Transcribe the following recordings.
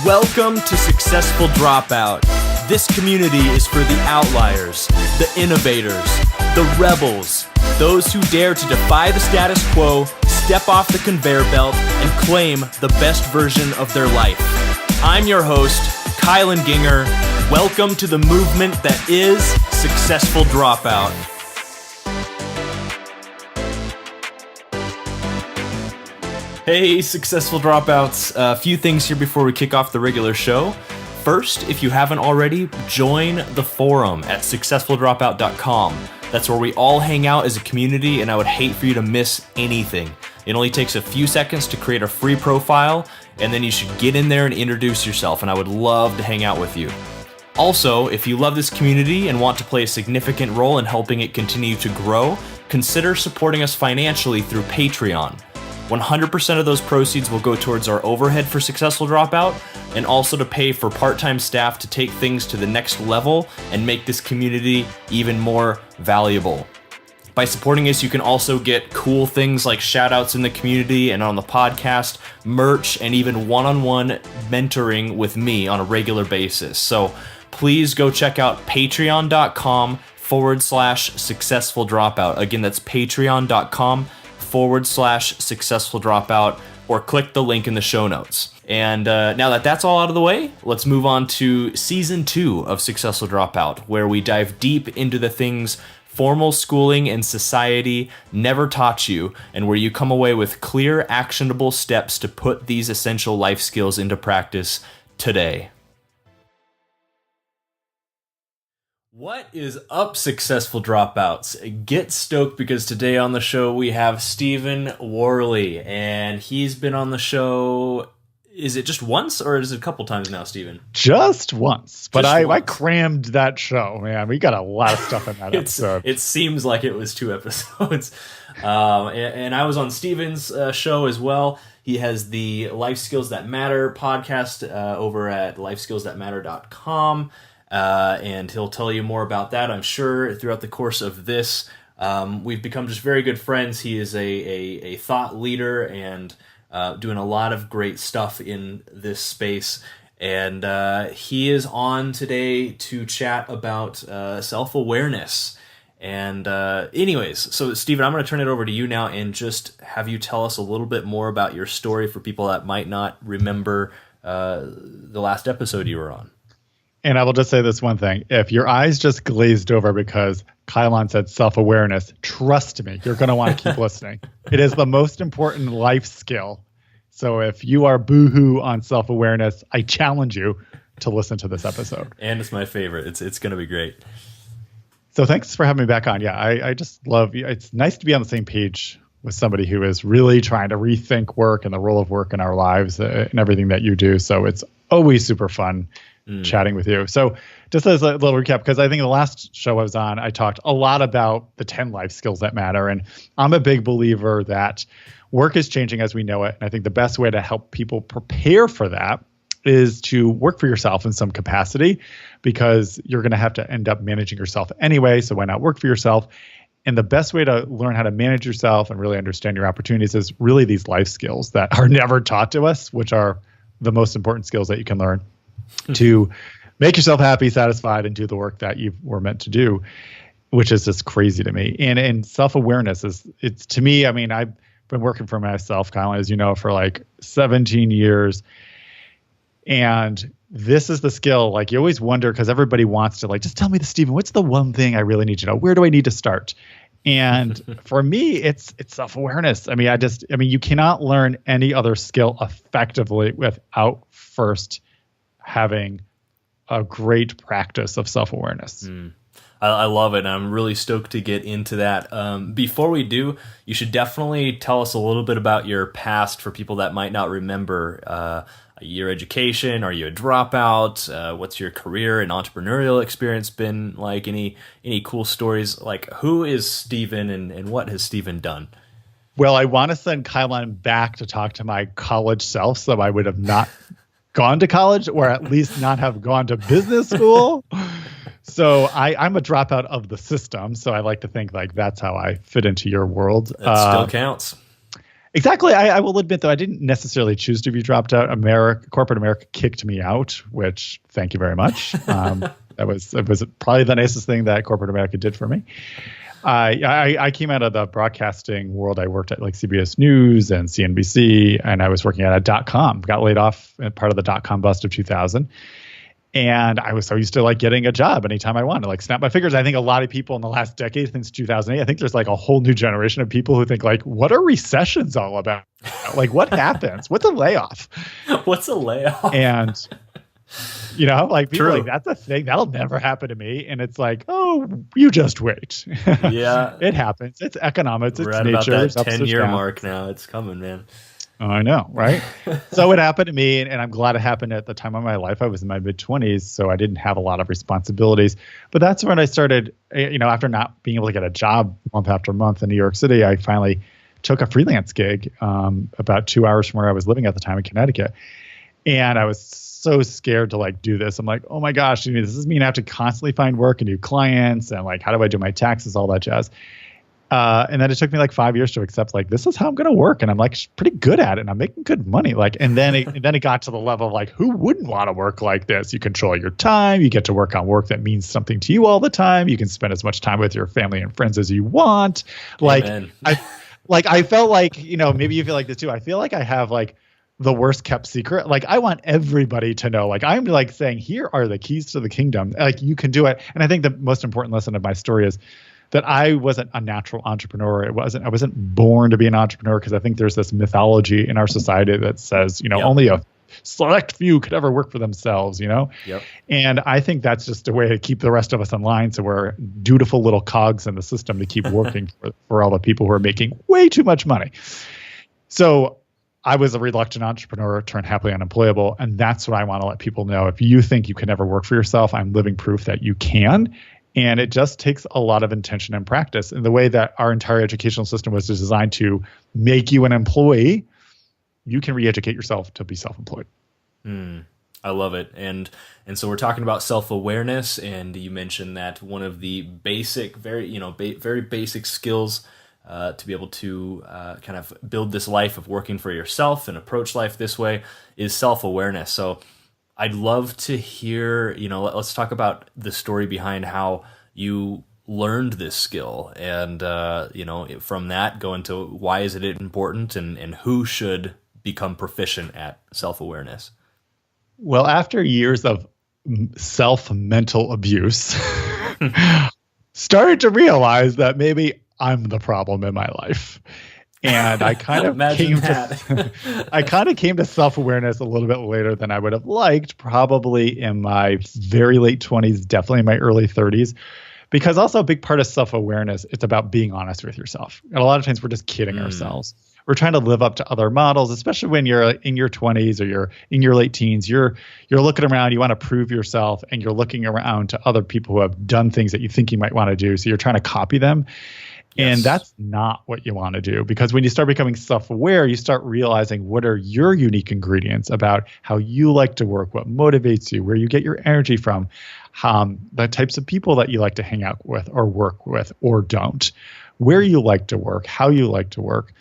Welcome to Successful Dropout. This community is for the outliers, the innovators, the rebels, those who dare to defy the status quo, step off the conveyor belt, and claim the best version of their life. I'm your host, Kylan Ginger. Welcome to the movement that is Successful Dropout. Hey, Successful Dropouts. A few things here before we kick off the regular show. First, if you haven't already, join the forum at successfuldropout.com. That's where we all hang out as a community, and I would hate for you to miss anything. It only takes a few seconds to create a free profile, and then you should get in there and introduce yourself, and I would love to hang out with you. Also, if you love this community and want to play a significant role in helping it continue to grow, consider supporting us financially through Patreon. 100% of those proceeds will go towards our overhead for Successful Dropout and also to pay for part-time staff to take things to the next level and make this community even more valuable. By supporting us, you can also get cool things like shout-outs in the community and on the podcast, merch, and even one-on-one mentoring with me on a regular basis. So please go check out patreon.com/successful dropout. Again, that's patreon.com/successful dropout, or click the link in the show notes. And now that that's all out of the way, let's move on to season 2 of Successful Dropout, where we dive deep into the things formal schooling and society never taught you, and where you come away with clear, actionable steps to put these essential life skills into practice today. What is up, Successful Dropouts? Get stoked because today on the show we have Stephen Warley, and he's been on the show. Is it just once, or is it a couple times now, Stephen? Just once, but I crammed that show, man. We got a lot of stuff in that episode. It seems like it was 2 episodes. And I was on Stephen's show as well. He has the Life Skills That Matter podcast over at lifeskillsthatmatter.com. And he'll tell you more about that, I'm sure, throughout the course of this. We've become just very good friends. He is a thought leader and doing a lot of great stuff in this space. And he is on today to chat about self-awareness. And anyways, so Stephen, I'm going to turn it over to you now and just have you tell us a little bit more about your story for people that might not remember the last episode you were on. And I will just say this one thing. If your eyes just glazed over because Kylan said self-awareness, trust me, you're going to want to keep listening. It is the most important life skill. So if you are boohoo on self-awareness, I challenge you to listen to this episode. And it's my favorite. It's going to be great. So thanks for having me back on. Yeah, I just love you. It's nice to be on the same page with somebody who is really trying to rethink work and the role of work in our lives and everything that you do. So it's always super fun chatting with you. So just as a little recap, because I think the last show I was on, I talked a lot about the 10 life skills that matter. And I'm a big believer that work is changing as we know it. And I think the best way to help people prepare for that is to work for yourself in some capacity, because you're going to have to end up managing yourself anyway. So why not work for yourself? And the best way to learn how to manage yourself and really understand your opportunities is really these life skills that are never taught to us, which are the most important skills that you can learn to make yourself happy, satisfied, and do the work that you were meant to do, which is just crazy to me. And self-awareness it's to me, I mean, I've been working for myself, Kylan, as you know, for like 17 years. And this is the skill, like you always wonder, because everybody wants to just tell me Stephen, what's the one thing I really need to know? Where do I need to start? And for me, it's self-awareness. I mean, you cannot learn any other skill effectively without first having a great practice of self-awareness. I love it, and I'm really stoked to get into that. Before we do, you should definitely tell us a little bit about your past for people that might not remember your education. Are you a dropout? What's your career and entrepreneurial experience been like? Any cool stories? Like, who is Stephen and what has Stephen done? Well, I want to send Kylan back to talk to my college self, so I would have not gone to college, or at least not have gone to business school. So I'm a dropout of the system. So I like to think like that's how I fit into your world. It still counts. Exactly. I will admit, though, I didn't necessarily choose to be dropped out. Corporate America kicked me out, which thank you very much. It was probably the nicest thing that corporate America did for me. I came out of the broadcasting world. I worked at like CBS News and CNBC, and I was working at a .com. Got laid off at part of the .com bust of 2000. And I was so used to like getting a job anytime I wanted, like snap my fingers. I think a lot of people in the last decade, since 2008, I think there's like a whole new generation of people who think like, what are recessions all about? Like, what happens? What's a layoff? What's a layoff? And, you know, like people are like, that's a thing. That'll never happen to me. And it's like, oh, you just wait. Yeah. It happens. It's economics. It's We're at nature. about that 10-year mark now. It's coming, man. I know, right? So it happened to me, and I'm glad it happened at the time of my life. I was in my mid-20s, so I didn't have a lot of responsibilities. But that's when I started, you know, after not being able to get a job month after month in New York City, I finally took a freelance gig about 2 hours from where I was living at the time in Connecticut. And I was so scared to like do this. I'm like, oh my gosh, does this mean I have to constantly find work and new clients? And like, how do I do my taxes, all that jazz? And then it took me like 5 years to accept like, this is how I'm going to work. And I'm like pretty good at it. And I'm making good money. Like, and then it got to the level of like, who wouldn't want to work like this? You control your time. You get to work on work that means something to you all the time. You can spend as much time with your family and friends as you want. Like, I felt like, you know, maybe you feel like this too. I feel like I have like the worst kept secret. Like I want everybody to know, like I'm like saying, here are the keys to the kingdom. Like you can do it. And I think the most important lesson of my story is that I wasn't a natural entrepreneur. I wasn't born to be an entrepreneur, because I think there's this mythology in our society that says, you know, only a select few could ever work for themselves, you know? Yep. And I think that's just a way to keep the rest of us in line. So we're dutiful little cogs in the system to keep working for all the people who are making way too much money. So I was a reluctant entrepreneur turned happily unemployable. And that's what I want to let people know. If you think you can never work for yourself, I'm living proof that you can. And it just takes a lot of intention and practice. And the way that our entire educational system was designed to make you an employee, you can re-educate yourself to be self-employed. I love it. And so we're talking about self-awareness, and you mentioned that one of the basic, very basic skills to be able to kind of build this life of working for yourself and approach life this way is self-awareness. So I'd love to hear, you know, let's talk about the story behind how you learned this skill, and, you know, from that go into why is it important, and who should become proficient at self-awareness. Well, after years of self-mental abuse, started to realize that maybe I'm the problem in my life. And I kind of came to self-awareness a little bit later than I would have liked, probably in my very late 20s, definitely in my early 30s, because also a big part of self-awareness, it's about being honest with yourself. And a lot of times we're just kidding ourselves. We're trying to live up to other models, especially when you're in your 20s or you're in your late teens. You're looking around, you want to prove yourself, and you're looking around to other people who have done things that you think you might want to do. So you're trying to copy them. And that's not what you want to do, because when you start becoming self-aware, you start realizing what are your unique ingredients about how you like to work, what motivates you, where you get your energy from, the types of people that you like to hang out with or work with or don't, where you like to work, how you like to work.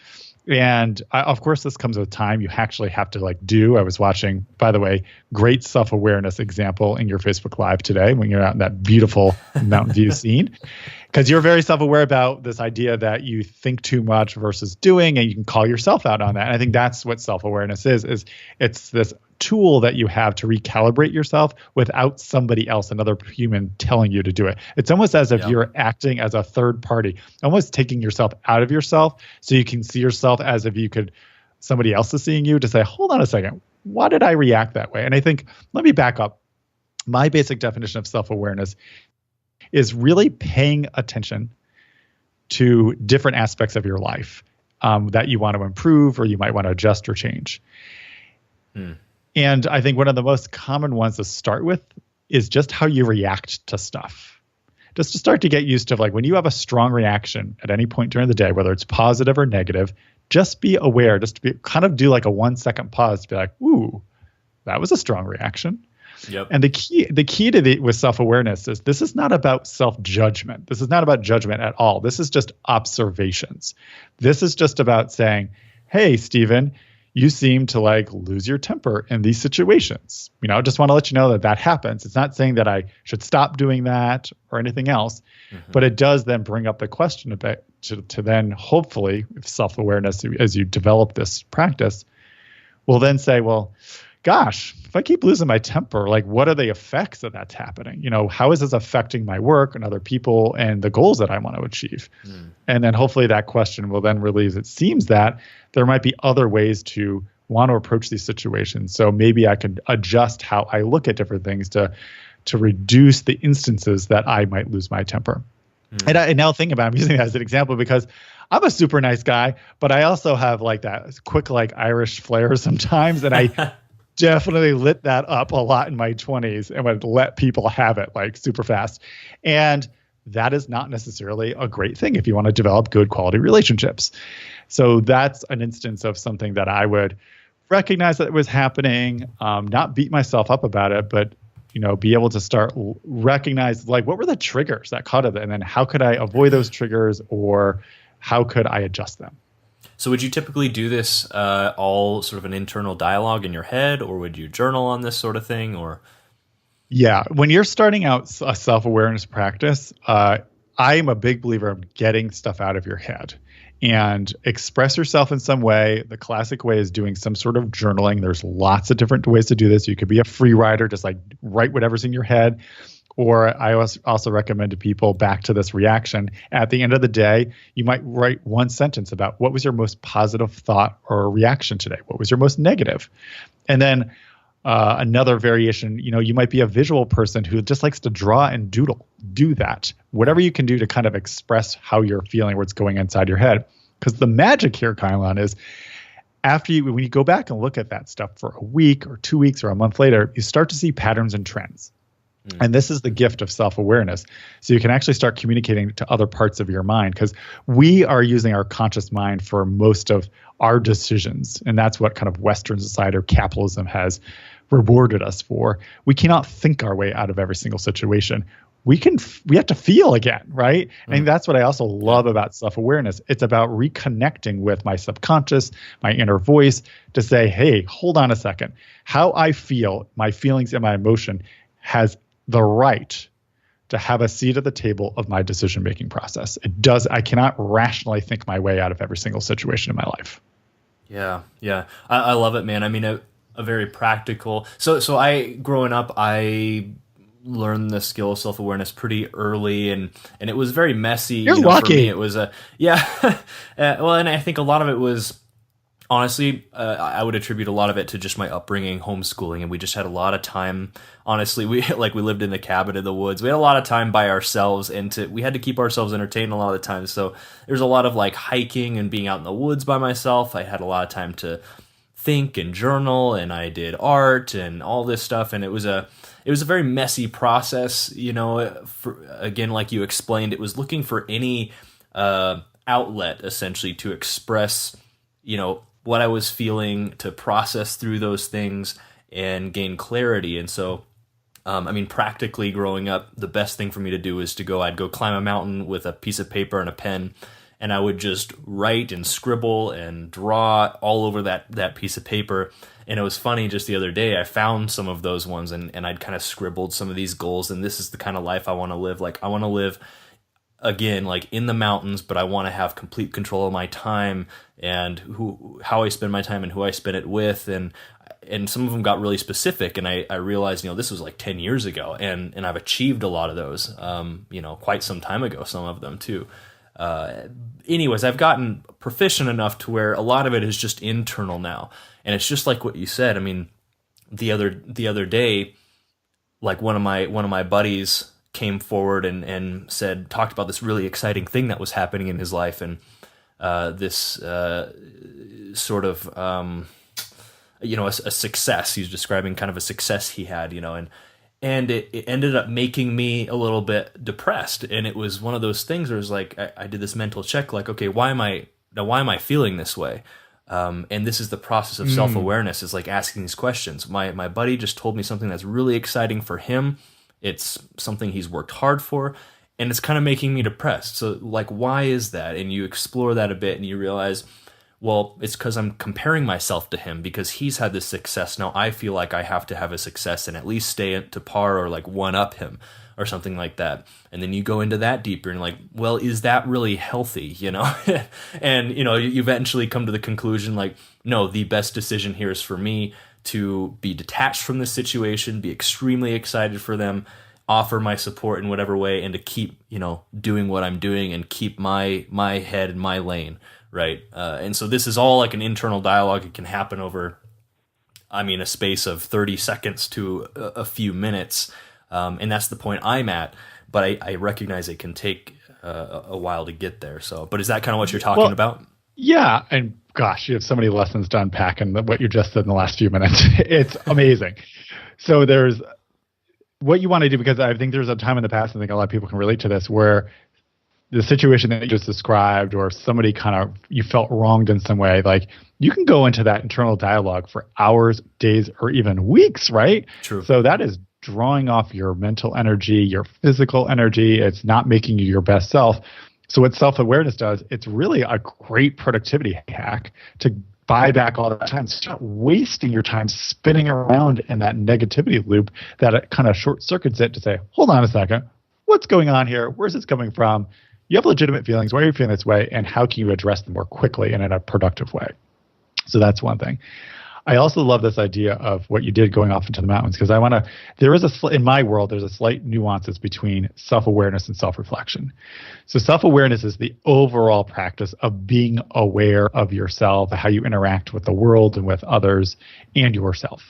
And of course, this comes with time. You actually have to I was watching, by the way, great self-awareness example in your Facebook Live today when you're out in that beautiful Mountain View scene, because you're very self-aware about this idea that you think too much versus doing, and you can call yourself out on that. And I think that's what self-awareness is it's this tool that you have to recalibrate yourself without somebody else, another human, telling you to do it. It's almost as if you're acting as a third party, almost taking yourself out of yourself so you can see yourself as if somebody else is seeing you, to say, hold on a second, why did I react that way? And I think, let me back up. My basic definition of self-awareness is really paying attention to different aspects of your life that you want to improve or you might want to adjust or change. And I think one of the most common ones to start with is just how you react to stuff. Just to start to get used to, when you have a strong reaction at any point during the day, whether it's positive or negative, just be aware, just to be kind of do a 1 second pause to be like, ooh, that was a strong reaction. Yep. And the key to with self-awareness is this is not about self-judgment. This is not about judgment at all. This is just observations. This is just about saying, hey, Stephen, you seem to like lose your temper in these situations. I just want to let you know that that happens. It's not saying that I should stop doing that or anything else, but it does then bring up the question a bit to then hopefully, if self-awareness, as you develop this practice, will then say, well, gosh, if I keep losing my temper, like what are the effects of that's happening? How is this affecting my work and other people and the goals that I want to achieve? And then hopefully that question will then release. It seems that there might be other ways to want to approach these situations. So maybe I can adjust how I look at different things to reduce the instances that I might lose my temper. And I now think about it, I'm using that as an example because I'm a super nice guy, but I also have like that quick, like Irish flair sometimes. And I definitely lit that up a lot in my 20s and would let people have it like super fast. And that is not necessarily a great thing if you want to develop good quality relationships. So that's an instance of something that I would recognize that it was happening, not beat myself up about it, but be able to start recognize like what were the triggers that caused it, and then how could I avoid those triggers, or how could I adjust them? So would you typically do this all sort of an internal dialogue in your head, or would you journal on this sort of thing, or? Yeah, when you're starting out a self-awareness practice, I am a big believer of getting stuff out of your head and express yourself in some way. The classic way is doing some sort of journaling. There's lots of different ways to do this. You could be a free writer, just like write whatever's in your head. Or I also recommend to people, back to this reaction, at the end of the day, you might write one sentence about what was your most positive thought or reaction today? What was your most negative? And then another variation, you might be a visual person who just likes to draw and doodle. Do that. Whatever you can do to kind of express how you're feeling, what's going inside your head. Because the magic here, Kylan, is when you go back and look at that stuff for a week or 2 weeks or a month later, you start to see patterns and trends. And this is the gift of self-awareness. So you can actually start communicating to other parts of your mind, because we are using our conscious mind for most of our decisions. And that's what kind of Western society or capitalism has rewarded us for. We cannot think our way out of every single situation. We have to feel again, right? And that's what I also love about self-awareness. It's about reconnecting with my subconscious, my inner voice, to say, hey, hold on a second. How I feel, my feelings and my emotion has the right to have a seat at the table of my decision-making process. I cannot rationally think my way out of every single situation in my life. Yeah. I love it, man. I mean, a very practical. So growing up, I learned the skill of self-awareness pretty early, and it was very messy. You're lucky. For me, it was well, and I think a lot of it was, honestly, I would attribute a lot of it to just my upbringing, homeschooling, and we just had a lot of time. Honestly, we lived in the cabin in the woods. We had a lot of time by ourselves, and we had to keep ourselves entertained a lot of the time. So there's a lot of like hiking and being out in the woods by myself. I had a lot of time to think and journal, and I did art and all this stuff, and it was a very messy process. Again, like you explained, it was looking for any outlet essentially to express, what I was feeling, to process through those things and gain clarity. And so, practically growing up, the best thing for me to do is I'd go climb a mountain with a piece of paper and a pen, and I would just write and scribble and draw all over that piece of paper. And it was funny, just the other day, I found some of those ones, and I'd kind of scribbled some of these goals, and this is the kind of life I want to live. Like, I want to live, again, like in the mountains, but I want to have complete control of my time and how I spend my time and who I spend it with. And some of them got really specific, and I realized, this was like 10 years ago, and I've achieved a lot of those, quite some time ago, some of them too. Anyways, I've gotten proficient enough to where a lot of it is just internal now. And it's just like what you said. I mean, the other day, like one of my buddies came forward and talked about this really exciting thing that was happening in his life, and this sort of a success. He's describing kind of a success he had, and it ended up making me a little bit depressed. And it was one of those things where it was like I did this mental check, like, okay, why am I feeling this way? And this is the process of self-awareness, is like asking these questions. My buddy just told me something that's really exciting for him. It's something he's worked hard for, and it's kind of making me depressed. So like, why is that? And you explore that a bit, and you realize, well, it's because I'm comparing myself to him because he's had this success. Now I feel like I have to have a success and at least stay to par or like one up him or something like that. And then you go into that deeper and like, well, is that really healthy? And, you eventually come to the conclusion like, no, the best decision here is for me to be detached from this situation, be extremely excited for them, offer my support in whatever way, and to keep, doing what I'm doing and keep my head in my lane. Right. And so this is all like an internal dialogue. It can happen over, a space of 30 seconds to a few minutes. And that's the point I'm at. But I recognize it can take a while to get there. So, but is that kind of what you're talking about? Yeah. And gosh, you have so many lessons to unpack in what you just said in the last few minutes. It's amazing. So there's what you want to do, because I think there's a time in the past, I think a lot of people can relate to this, where the situation that you just described, or somebody you felt wronged in some way, like you can go into that internal dialogue for hours, days, or even weeks, right? True. So that is drawing off your mental energy, your physical energy. It's not making you your best self. So what self-awareness does, it's really a great productivity hack to buy back all that time. Stop wasting your time spinning around in that negativity loop that it kind of short circuits it to say, hold on a second, what's going on here? Where's this coming from? You have legitimate feelings. Why are you feeling this way? And how can you address them more quickly and in a productive way? So that's one thing. I also love this idea of what you did going off into the mountains, because in my world, there's a slight nuances between self-awareness and self-reflection. So self-awareness is the overall practice of being aware of yourself, how you interact with the world and with others and yourself.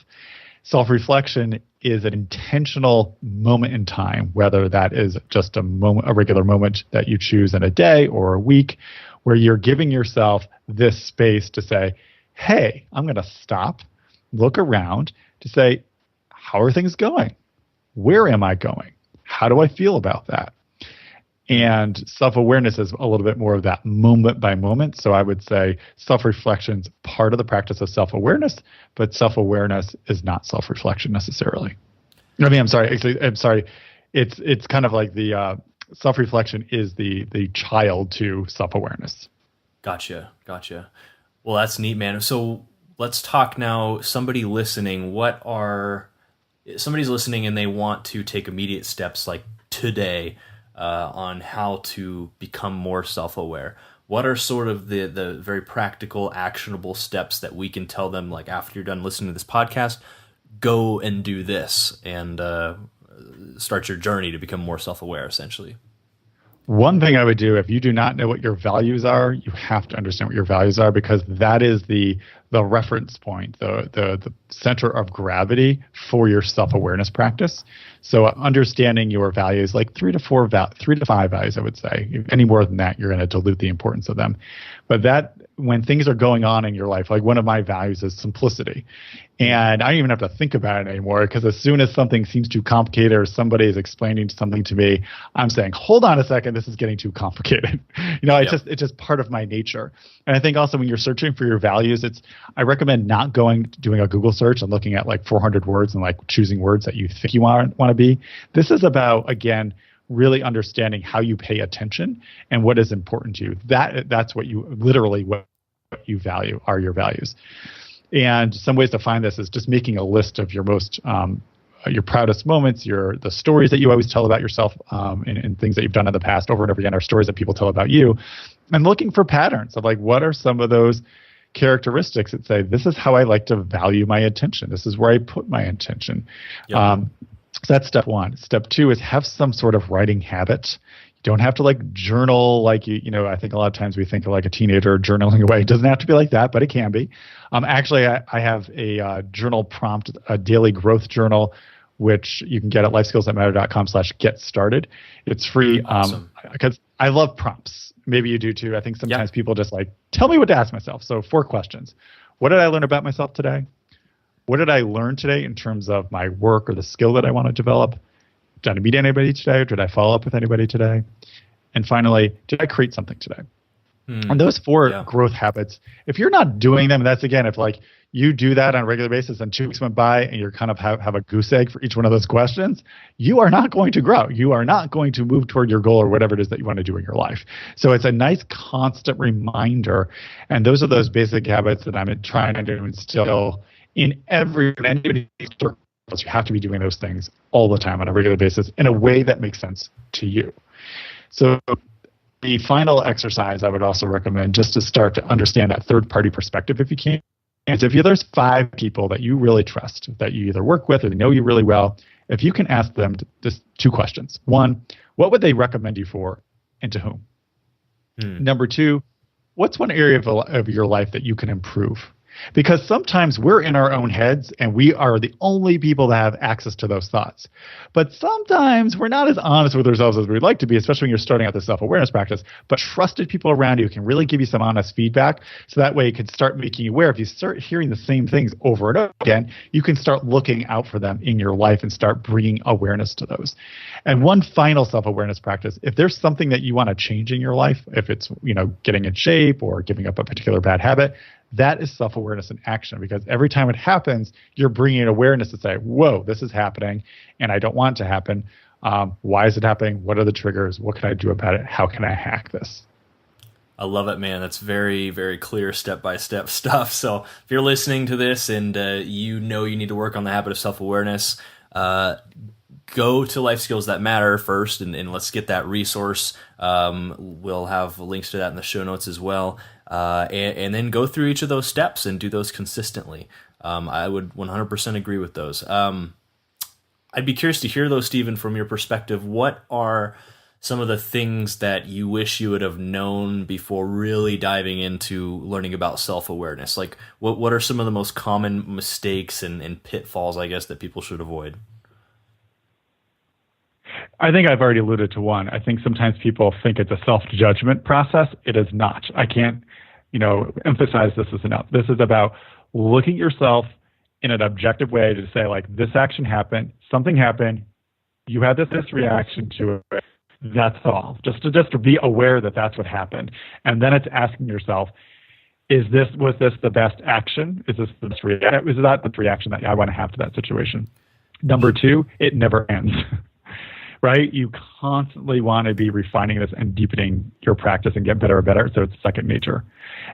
Self-reflection is an intentional moment in time, whether that is just a regular moment that you choose in a day or a week, where you're giving yourself this space to say, hey, I'm going to stop, look around to say, how are things going? Where am I going? How do I feel about that? And self-awareness is a little bit more of that moment by moment. So I would say self-reflection is part of the practice of self-awareness, but self-awareness is not self-reflection necessarily. I'm sorry. It's kind of like the self-reflection is the child to self-awareness. Gotcha. Well, that's neat, man. So let's talk now. Somebody's listening and they want to take immediate steps like today on how to become more self-aware. What are sort of the very practical, actionable steps that we can tell them, like after you're done listening to this podcast, go and do this and start your journey to become more self-aware, essentially? One thing I would do, if you do not know what your values are, you have to understand what your values are, because that is the reference point, the center of gravity for your self-awareness practice. So understanding your values, like 3 to 5 values, I would say. Any more than that, you're going to dilute the importance of them. But that, when things are going on in your life, like one of my values is simplicity. And I don't even have to think about it anymore, because as soon as something seems too complicated or somebody is explaining something to me, I'm saying, hold on a second, this is getting too complicated. It's just part of my nature. And I think also when you're searching for your values, I recommend not doing a Google search and looking at like 400 words and like choosing words that you think you want to be. This is about, again, really understanding how you pay attention and what is important to you. That's what you value are your values. And some ways to find this is just making a list of your most your proudest moments, the stories that you always tell about yourself, and things that you've done in the past over and over again are stories that people tell about you, and looking for patterns of like, what are some of those characteristics that say, this is how I like to value my attention. This is where I put my attention. Yep. So that's step one. Step two is have some sort of writing habit. You don't have to like journal like I think a lot of times we think of like a teenager journaling away. It doesn't have to be like that, but it can be. Actually, I have a journal prompt, a daily growth journal, which you can get at lifeskillsthatmatter.com/get started. It's free. Awesome. Because I love prompts. Maybe you do too. I think sometimes people just like, tell me what to ask myself. So 4 questions. What did I learn about myself today? What did I learn today in terms of my work or the skill that I want to develop? Did I meet anybody today? Or did I follow up with anybody today? And finally, did I create something today? And those 4 growth habits, if you're not doing them, that's again, if like you do that on a regular basis and 2 weeks went by and you're kind of have a goose egg for each one of those questions, you are not going to grow. You are not going to move toward your goal or whatever it is that you want to do in your life. So it's a nice constant reminder. And those are those basic habits that I'm trying to instill in anybody. You have to be doing those things all the time on a regular basis in a way that makes sense to you. So the final exercise I would also recommend, just to start to understand that third-party perspective if you can, is if there's 5 people that you really trust, that you either work with or they know you really well, if you can ask them just 2 questions. 1, what would they recommend you for and to whom? Number 2, what's one area of your life that you can improve? Because sometimes we're in our own heads and we are the only people that have access to those thoughts. But sometimes we're not as honest with ourselves as we'd like to be, especially when you're starting out the self-awareness practice. But trusted people around you can really give you some honest feedback. So that way it can start making you aware. If you start hearing the same things over and over again, you can start looking out for them in your life and start bringing awareness to those. And one final self-awareness practice, if there's something that you want to change in your life, if it's, getting in shape or giving up a particular bad habit, that is self-awareness in action, because every time it happens, you're bringing awareness to say, whoa, this is happening and I don't want it to happen. Why is it happening? What are the triggers? What can I do about it? How can I hack this? I love it, man. That's very, very clear step-by-step stuff. So if you're listening to this and you need to work on the habit of self-awareness, go to Life Skills That Matter first, and let's get that resource. We'll have links to that in the show notes as well. And then go through each of those steps and do those consistently. I would 100% agree with those. I'd be curious to hear, though, Stephen, from your perspective, what are some of the things that you wish you would have known before really diving into learning about self-awareness? Like, what are some of the most common mistakes and pitfalls, I guess, that people should avoid? I think I've already alluded to one. I think sometimes people think it's a self-judgment process. It is not. I can't, emphasize this is enough. This is about looking at yourself in an objective way to say, like, this action happened, something happened, you had this reaction to it. That's all. Just to be aware that that's what happened. And then it's asking yourself, was this the best action? Is that the reaction that I want to have to that situation? Number 2, it never ends. Right? You constantly want to be refining this and deepening your practice and get better and better. So it's second nature.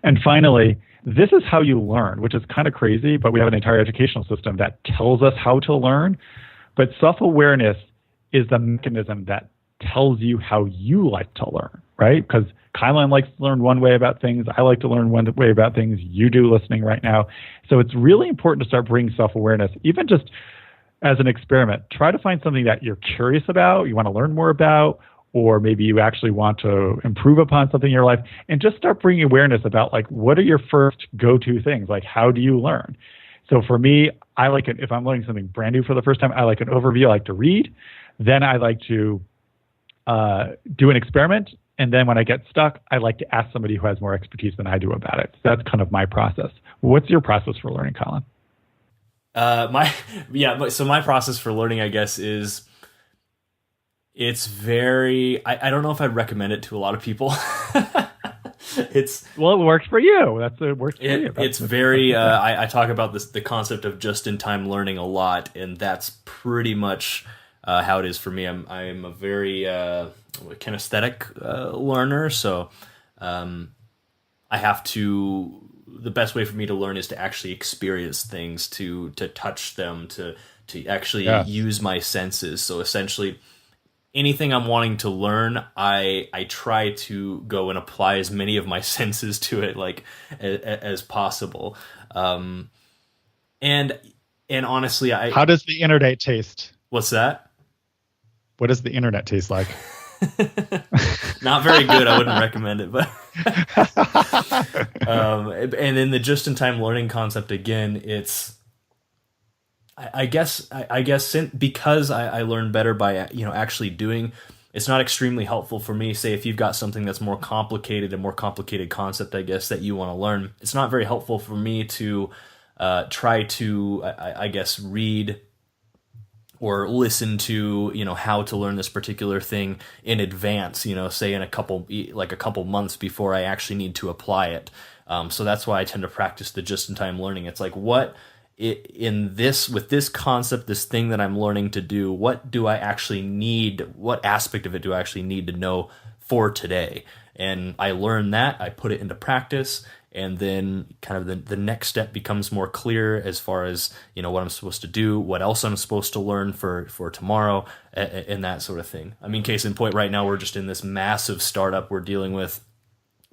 And finally, this is how you learn, which is kind of crazy, but we have an entire educational system that tells us how to learn. But self-awareness is the mechanism that tells you how you like to learn, right? Because Kylan likes to learn one way about things. I like to learn one way about things. You do listening right now. So it's really important to start bringing self-awareness, even just as an experiment. Try to find something that you're curious about, you want to learn more about, or maybe you actually want to improve upon something in your life, and just start bringing awareness about, like, what are your first go-to things? Like, how do you learn? So for me, I like it if I'm learning something brand new for the first time. I like an overview. I like to read. Then I like to do an experiment. And then when I get stuck, I like to ask somebody who has more expertise than I do about it. So that's kind of my process. What's your process for learning, Colin? So my process for learning, I guess, is it's very, I don't know if I'd recommend it to a lot of people. It works for you. It works for you. It's very, I talk about the concept of just-in-time learning a lot, and that's pretty much how it is for me. I'm a very kinesthetic learner, so I have to. The best way for me to learn is to actually experience things, to touch them, to actually use my senses. So essentially, anything I'm wanting to learn, I try to go and apply as many of my senses to it, like as possible. And honestly, how does the internet taste? What's that? What does the internet taste like? Not very good. I wouldn't recommend it, but and then the just-in-time learning concept again. It's I guess because I learn better by actually doing. It's not extremely helpful for me. Say if you've got something that's more complicated, a more complicated concept, I guess, that you want to learn. It's not very helpful for me to try to I guess read or listen to, how to learn this particular thing in advance, say in a couple months before I actually need to apply it. So that's why I tend to practice the just-in-time learning. It's like, with this concept, this thing that I'm learning to do, what do I actually need? What aspect of it do I actually need to know for today? And I learn that, I put it into practice, and then kind of the next step becomes more clear as far as, what I'm supposed to do, what else I'm supposed to learn for tomorrow, and that sort of thing. I mean, case in point, right now we're just in this massive startup. We're dealing with,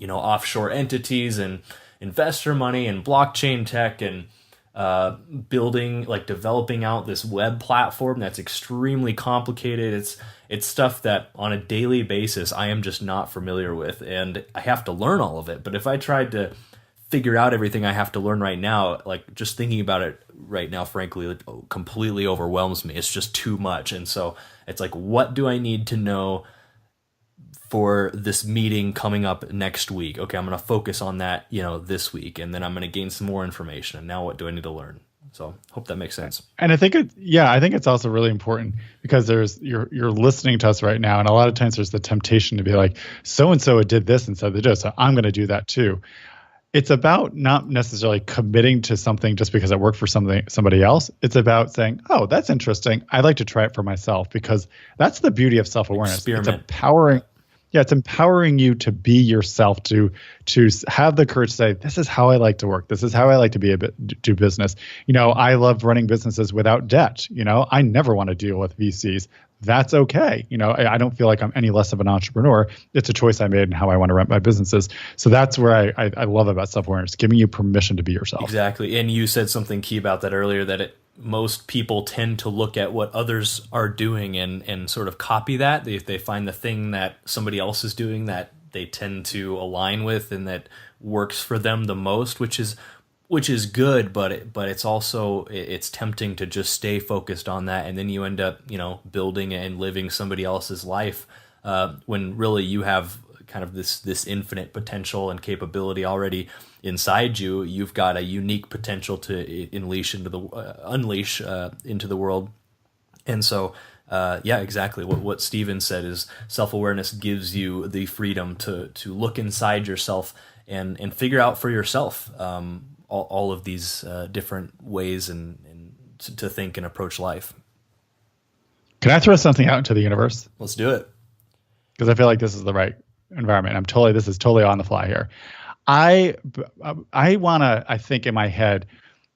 offshore entities and investor money and blockchain tech and developing out this web platform that's extremely complicated. It's stuff that on a daily basis I am just not familiar with, and I have to learn all of it. But if I tried to figure out everything I have to learn right now, like just thinking about it right now, frankly, it completely overwhelms me. It's just too much. And so it's like, what do I need to know for this meeting coming up next week? Okay, I'm going to focus on that, this week, and then I'm going to gain some more information. And now what do I need to learn? So hope that makes sense. And I think it's also really important because you're listening to us right now, and a lot of times there's the temptation to be like, so-and-so did this and so they did, so I'm going to do that too. It's about not necessarily committing to something just because it worked for somebody else. It's about saying, oh, that's interesting. I'd like to try it for myself, because that's the beauty of self-awareness. Experiment. It's empowering. Yeah, it's empowering you to be yourself, to have the courage to say, this is how I like to work. This is how I like to do business. I love running businesses without debt. I never want to deal with VCs. That's okay. I don't feel like I'm any less of an entrepreneur. It's a choice I made in how I want to run my businesses. So that's where I love about self-awareness, giving you permission to be yourself. Exactly. And you said something key about that earlier, that most people tend to look at what others are doing and sort of copy that. They find the thing that somebody else is doing that they tend to align with and that works for them the most, which is good, but it's also, it's tempting to just stay focused on that, and then you end up building and living somebody else's life when really you have kind of this infinite potential and capability already inside you. You've got a unique potential to unleash into the world. And so exactly what Stephen said is self-awareness gives you the freedom to look inside yourself and figure out for yourself all of these different ways and to think and approach life. Can I throw something out into the universe? Let's do it. Because I feel like this is the right environment. This is totally on the fly here. I want to, I think in my head,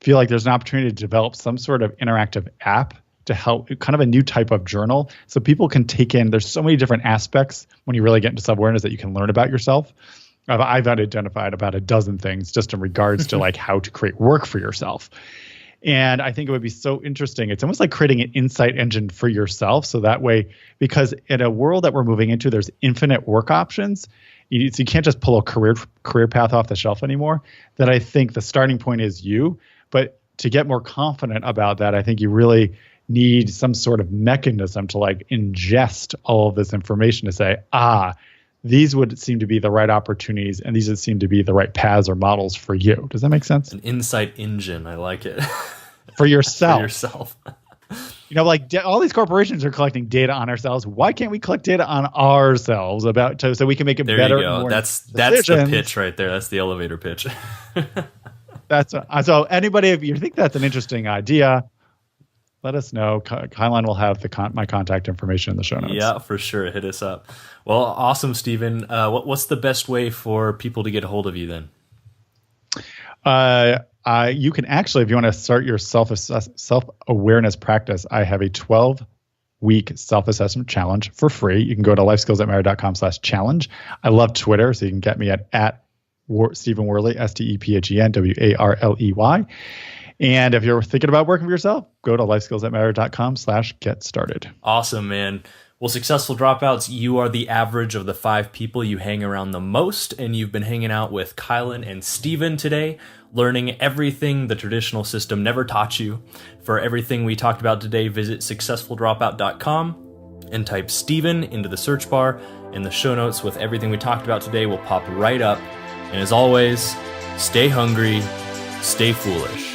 feel like there's an opportunity to develop some sort of interactive app to help, kind of a new type of journal, so people can take in, there's so many different aspects when you really get into self-awareness that you can learn about yourself. I've identified about a dozen things just in regards to like how to create work for yourself. And I think it would be so interesting. It's almost like creating an insight engine for yourself. So that way, because in a world that we're moving into, there's infinite work options. You can't just pull a career path off the shelf anymore. That I think the starting point is you. But to get more confident about that, I think you really need some sort of mechanism to like ingest all of this information to say, these would seem to be the right opportunities, and these would seem to be the right paths or models for you. Does that make sense? An insight engine. I like it. For yourself. For yourself. All these corporations are collecting data on ourselves. Why can't we collect data on ourselves so we can make it there better? There you go. That's the pitch right there. That's the elevator pitch. So anybody, if you think that's an interesting idea, let us know. Kylan will have my contact information in the show notes. Yeah, for sure. Hit us up. Well, awesome, Stephen. What's the best way for people to get a hold of you then? You can actually, if you want to start your self-awareness practice, I have a 12-week self-assessment challenge for free. You can go to lifeskillsthatmatter.com/challenge. I love Twitter, so you can get me at Stephen Warley, STEPHEN WARLEY. And if you're thinking about working for yourself, go to lifeskillsthatmatter.com/get started. Awesome, man. Well, successful dropouts, you are the average of the 5 people you hang around the most, and you've been hanging out with Kylan and Stephen today, learning everything the traditional system never taught you. For everything we talked about today, visit successfuldropout.com and type Stephen into the search bar, and the show notes with everything we talked about today will pop right up. And as always, stay hungry, stay foolish.